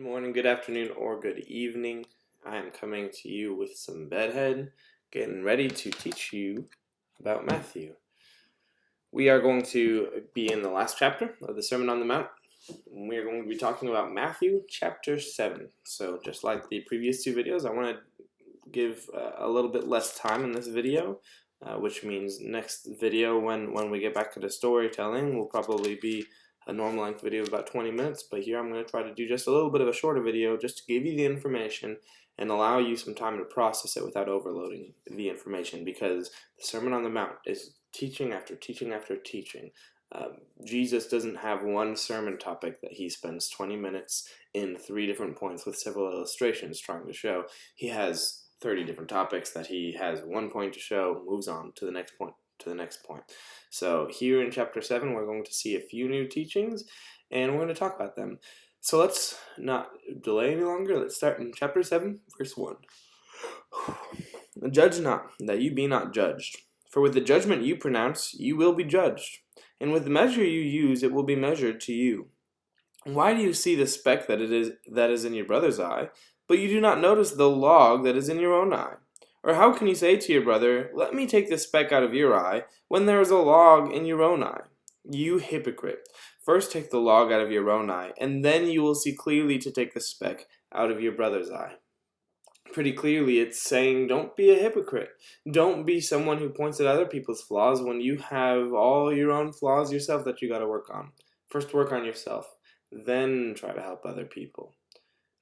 morning, good afternoon, or good evening. I am coming to you with some bedhead, getting ready to teach you about Matthew. We are going to be in the last chapter of the Sermon on the Mount. We are going to be talking about Matthew chapter 7. So just like the previous two videos, I want to give a little bit less time in this video, which means next video when we get back to the storytelling will probably be a normal length video of about 20 minutes, but here I'm going to try to do just a little bit of a shorter video just to give you the information and allow you some time to process it without overloading the information, because the Sermon on the Mount is teaching after teaching after teaching. Jesus doesn't have one sermon topic that he spends 20 minutes in 3 different points with several illustrations trying to show. He has 30 different topics that he has one point to show, moves on to the next point, to the next point. So here in chapter 7, we're going to see a few new teachings, and we're going to talk about them. So let's not delay any longer. Let's start in chapter 7, verse 1. Judge not, that you be not judged. For with the judgment you pronounce, you will be judged. And with the measure you use, it will be measured to you. Why do you see the speck that is in your brother's eye, but you do not notice the log that is in your own eye? Or how can you say to your brother, let me take the speck out of your eye, when there is a log in your own eye? You hypocrite! First take the log out of your own eye, and then you will see clearly to take the speck out of your brother's eye. Pretty clearly it's saying, don't be a hypocrite. Don't be someone who points at other people's flaws when you have all your own flaws yourself that you got to work on. First work on yourself, then try to help other people.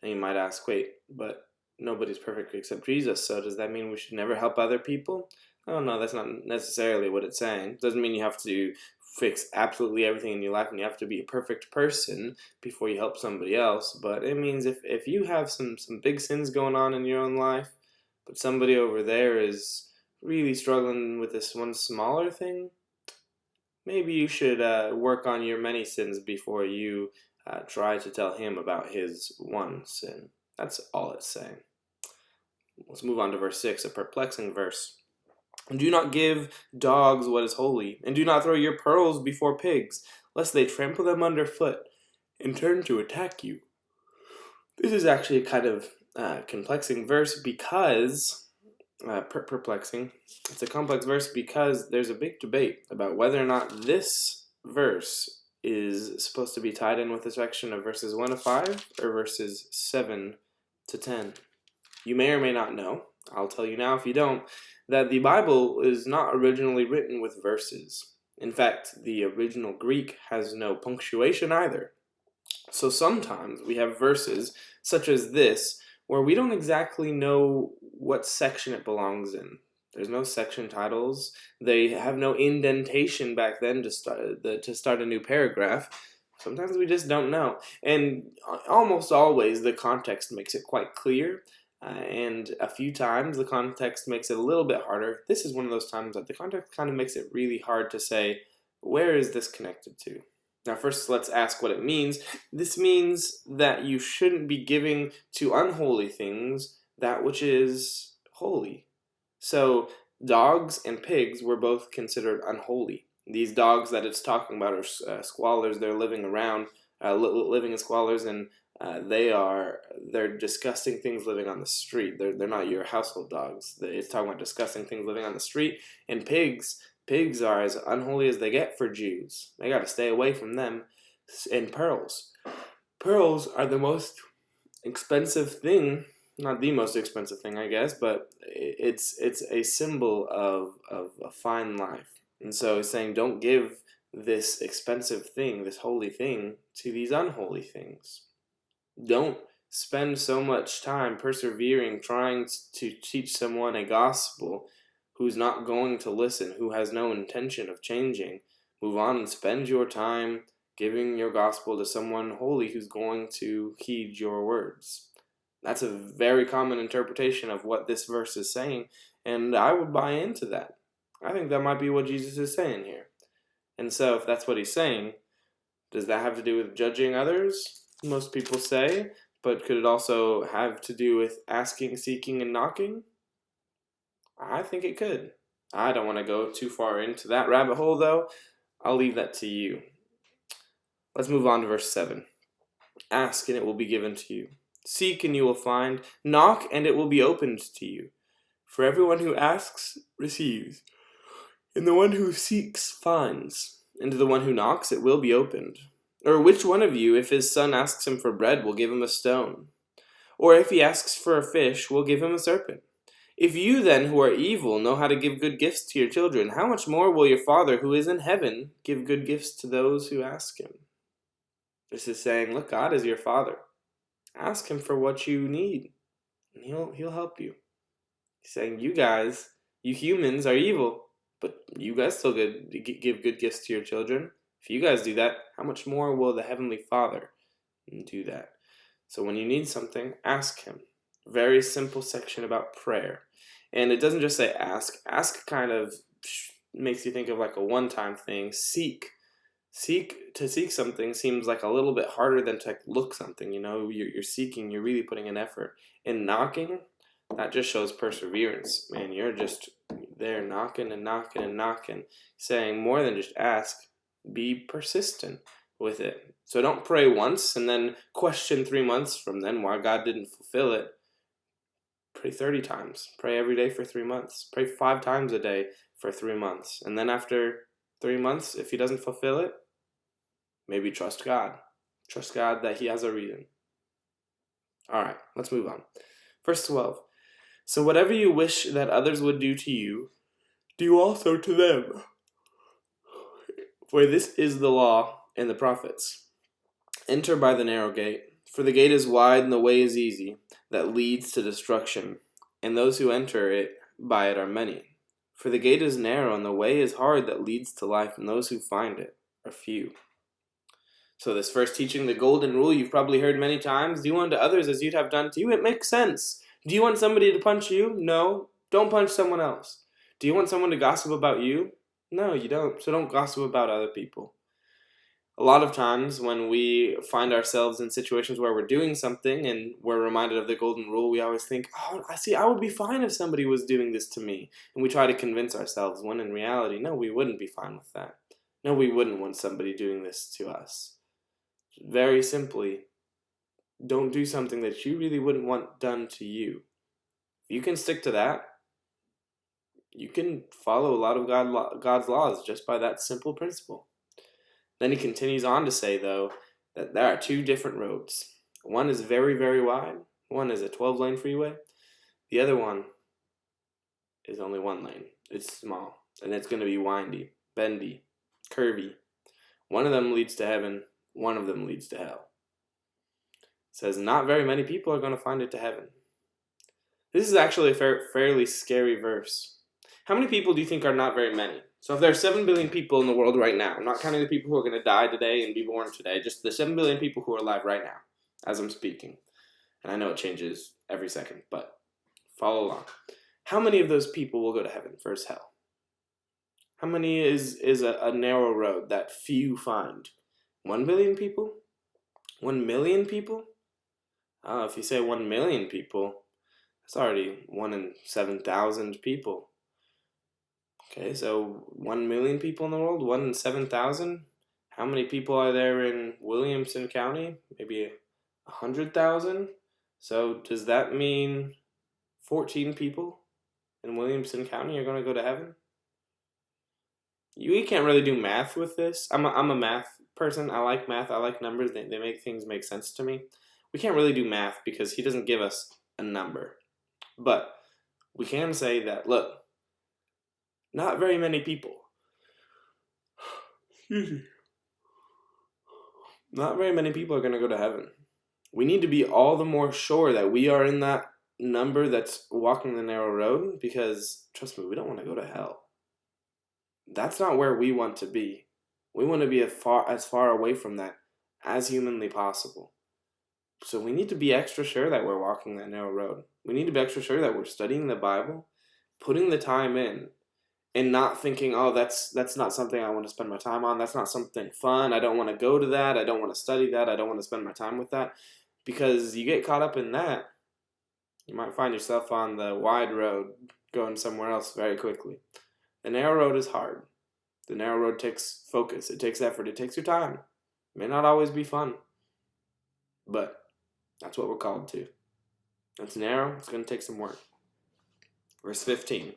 And you might ask, wait, but nobody's perfect except Jesus, so does that mean we should never help other people? Oh no, that's not necessarily what it's saying. It doesn't mean you have to fix absolutely everything in your life and you have to be a perfect person before you help somebody else, but it means if you have some big sins going on in your own life, but somebody over there is really struggling with this one smaller thing, maybe you should work on your many sins before you try to tell him about his one sin. That's all it's saying. Let's move on to verse 6, a perplexing verse. Do not give dogs what is holy, and do not throw your pearls before pigs, lest they trample them underfoot and turn to attack you. This is actually a kind of complexing verse because, perplexing. It's a complex verse because there's a big debate about whether or not this verse is supposed to be tied in with the section of verses 1 to 5 or verses 7 to 10. You may or may not know, I'll tell you now if you don't, that the Bible is not originally written with verses. In fact, the original Greek has no punctuation either. So sometimes we have verses, such as this, where we don't exactly know what section it belongs in. There's no section titles. They have no indentation back then to start a new paragraph. Sometimes we just don't know. And almost always the context makes it quite clear. And a few times the context makes it a little bit harder. This is one of those times that the context kind of makes it really hard to say, where is this connected to? Now first let's ask what it means. This means that you shouldn't be giving to unholy things that which is holy. So dogs and pigs were both considered unholy. These dogs that it's talking about are squalors. They're living around, living as squalors, and they're disgusting things living on the street. They're not your household dogs. It's talking about disgusting things living on the street. And pigs are as unholy as they get for Jews. They got to stay away from them. And pearls are the most expensive thing. Not the most expensive thing, I guess, but it's a symbol of a fine life. And so he's saying, don't give this expensive thing, this holy thing, to these unholy things. Don't spend so much time persevering trying to teach someone a gospel who's not going to listen, who has no intention of changing. Move on and spend your time giving your gospel to someone holy who's going to heed your words. That's a very common interpretation of what this verse is saying, and I would buy into that. I think that might be what Jesus is saying here. And so if that's what he's saying, does that have to do with judging others? Most people say, but could it also have to do with asking, seeking, and knocking? I think it could. I don't want to go too far into that rabbit hole, though. I'll leave that to you. Let's move on to verse 7. Ask, and it will be given to you. Seek, and you will find. Knock, and it will be opened to you. For everyone who asks receives, and the one who seeks finds, and to the one who knocks it will be opened. Or which one of you, if his son asks him for bread, will give him a stone? Or if he asks for a fish, will give him a serpent? If you then, who are evil, know how to give good gifts to your children, how much more will your Father who is in heaven give good gifts to those who ask him? This is saying, look, God is your Father. Ask him for what you need, and he'll help you. He's saying, you guys, you humans are evil, but you guys still give good gifts to your children. If you guys do that, how much more will the Heavenly Father do that? So when you need something, ask him. Very simple section about prayer. And it doesn't just say ask. Ask kind of makes you think of like a one-time thing. To seek something seems like a little bit harder than to look something. You're seeking, you're really putting an effort. And knocking, that just shows perseverance. Man, you're just there knocking and knocking and knocking, saying more than just ask. Be persistent with it. So don't pray once and then question 3 months from then why God didn't fulfill it. Pray 30 times. Pray every day for 3 months. Pray 5 times a day for 3 months. And then after 3 months, if he doesn't fulfill it, maybe trust God. Trust God that he has a reason. All right, let's move on. Verse 12. So whatever you wish that others would do to you, do also to them. For this is the law and the prophets. Enter by the narrow gate, for the gate is wide and the way is easy, that leads to destruction, and those who enter it by it are many. For the gate is narrow and the way is hard that leads to life, and those who find it are few. So this first teaching, the golden rule, you've probably heard many times. Do unto others as you'd have done to you. It makes sense. Do you want somebody to punch you? No. Don't punch someone else. Do you want someone to gossip about you? No, you don't. So don't gossip about other people. A lot of times when we find ourselves in situations where we're doing something and we're reminded of the golden rule, we always think, I would be fine if somebody was doing this to me. And we try to convince ourselves, when in reality, no, we wouldn't be fine with that. No, we wouldn't want somebody doing this to us. Very simply, don't do something that you really wouldn't want done to you. If you can stick to that, you can follow a lot of God's laws just by that simple principle. Then he continues on to say, though, that there are 2 different roads. One is very, very wide. One is a 12-lane freeway. The other one is only 1 lane. It's small, and it's going to be windy, bendy, curvy. One of them leads to heaven. One of them leads to hell. It says not very many people are going to find it to heaven. This is actually a fairly scary verse. How many people do you think are not very many? So if there are 7 billion people in the world right now, I'm not counting the people who are going to die today and be born today, just the 7 billion people who are alive right now, as I'm speaking. And I know it changes every second, but follow along. How many of those people will go to heaven versus hell? How many is a narrow road that few find? 1 billion people? 1 million people? If you say 1 million people, that's already 1 in 7,000 people. Okay, so 1 million people in the world, 1 in 7,000. How many people are there in Williamson County? Maybe 100,000. So does that mean 14 people in Williamson County are going to go to heaven? We can't really do math with this. I'm a math person. I like math. I like numbers. They make things make sense to me. We can't really do math because he doesn't give us a number. But we can say that, look, not very many people. Excuse me. Not very many people are going to go to heaven. We need to be all the more sure that we are in that number that's walking the narrow road, because, trust me, we don't want to go to hell. That's not where we want to be. We want to be as far away from that as humanly possible. So we need to be extra sure that we're walking that narrow road. We need to be extra sure that we're studying the Bible, putting the time in, and not thinking, that's not something I want to spend my time on. That's not something fun. I don't want to go to that. I don't want to study that. I don't want to spend my time with that. Because you get caught up in that, you might find yourself on the wide road going somewhere else very quickly. The narrow road is hard. The narrow road takes focus. It takes effort. It takes your time. It may not always be fun. But that's what we're called to. It's narrow. It's going to take some work. Verse 15.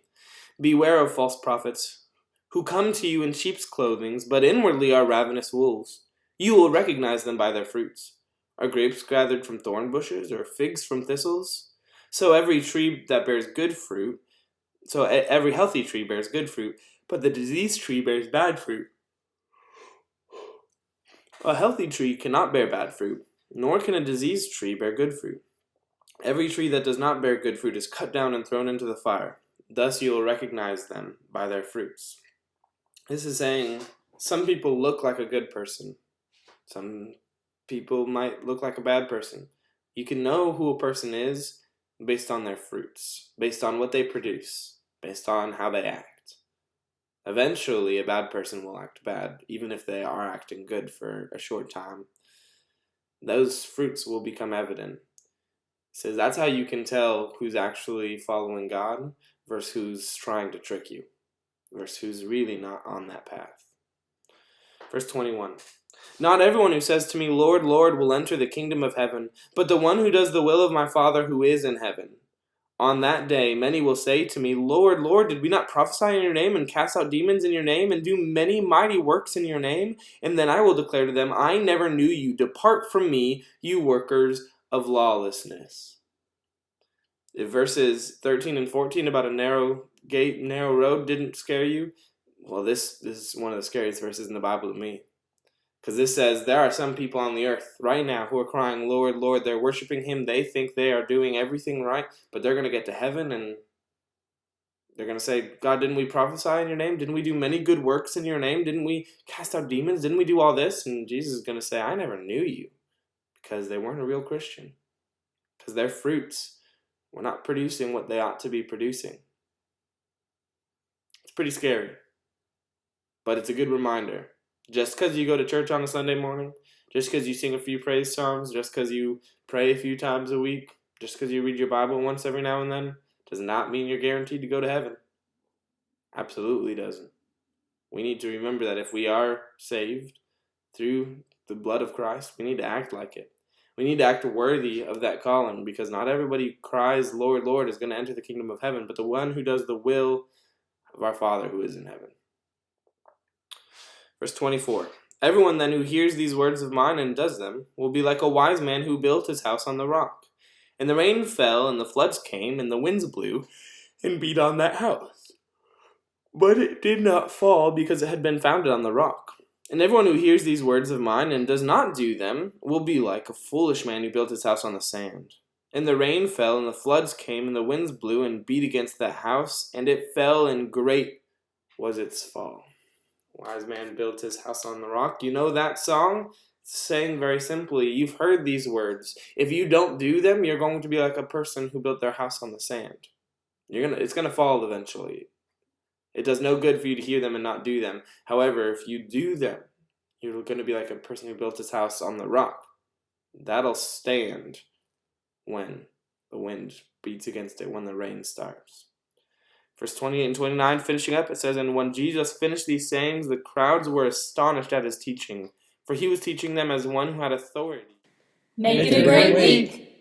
Beware of false prophets who come to you in sheep's clothing, but inwardly are ravenous wolves. You will recognize them by their fruits. Are grapes gathered from thorn bushes, or figs from thistles? So every tree that bears good fruit, so every healthy tree bears good fruit, but the diseased tree bears bad fruit. A healthy tree cannot bear bad fruit, nor can a diseased tree bear good fruit. Every tree that does not bear good fruit is cut down and thrown into the fire. Thus you will recognize them by their fruits. This is saying some people look like a good person. Some people might look like a bad person. You can know who a person is based on their fruits, based on what they produce, based on how they act. Eventually, a bad person will act bad, even if they are acting good for a short time. Those fruits will become evident. It says that's how you can tell who's actually following God versus who's trying to trick you, versus who's really not on that path. Verse 21. Not everyone who says to me, Lord, Lord, will enter the kingdom of heaven, but the one who does the will of my Father who is in heaven. On that day, many will say to me, Lord, Lord, did we not prophesy in your name and cast out demons in your name and do many mighty works in your name? And then I will declare to them, I never knew you. Depart from me, you workers of lawlessness. If verses 13 and 14 about a narrow gate, narrow road didn't scare you, well, this is one of the scariest verses in the Bible to me. Because this says there are some people on the earth right now who are crying, Lord, Lord. They're worshiping him. They think they are doing everything right, but they're going to get to heaven and they're going to say, God, didn't we prophesy in your name? Didn't we do many good works in your name? Didn't we cast out demons? Didn't we do all this? And Jesus is going to say, I never knew you, because they weren't a real Christian, because their fruits were not producing what they ought to be producing. It's pretty scary, but it's a good reminder. Just because you go to church on a Sunday morning, just because you sing a few praise songs, just because you pray a few times a week, just because you read your Bible once every now and then, does not mean you're guaranteed to go to heaven. Absolutely doesn't. We need to remember that if we are saved through the blood of Christ, we need to act like it. We need to act worthy of that calling, because not everybody who cries, Lord, Lord, is going to enter the kingdom of heaven, but the one who does the will of our Father who is in heaven. Verse 24. Everyone then who hears these words of mine and does them will be like a wise man who built his house on the rock. And the rain fell, and the floods came, and the winds blew, and beat on that house. But it did not fall, because it had been founded on the rock. And everyone who hears these words of mine and does not do them will be like a foolish man who built his house on the sand. And the rain fell, and the floods came, and the winds blew and beat against that house, and it fell, and great was its fall. Wise man built his house on the rock. You know that song? It's saying very simply, you've heard these words. If you don't do them, you're going to be like a person who built their house on the sand. It's going to fall eventually. It does no good for you to hear them and not do them. However, if you do them, you're going to be like a person who built his house on the rock. That'll stand when the wind beats against it, when the rain starts. Verse 28 and 29, finishing up, it says, And when Jesus finished these sayings, the crowds were astonished at his teaching, for he was teaching them as one who had authority. Make it a great week.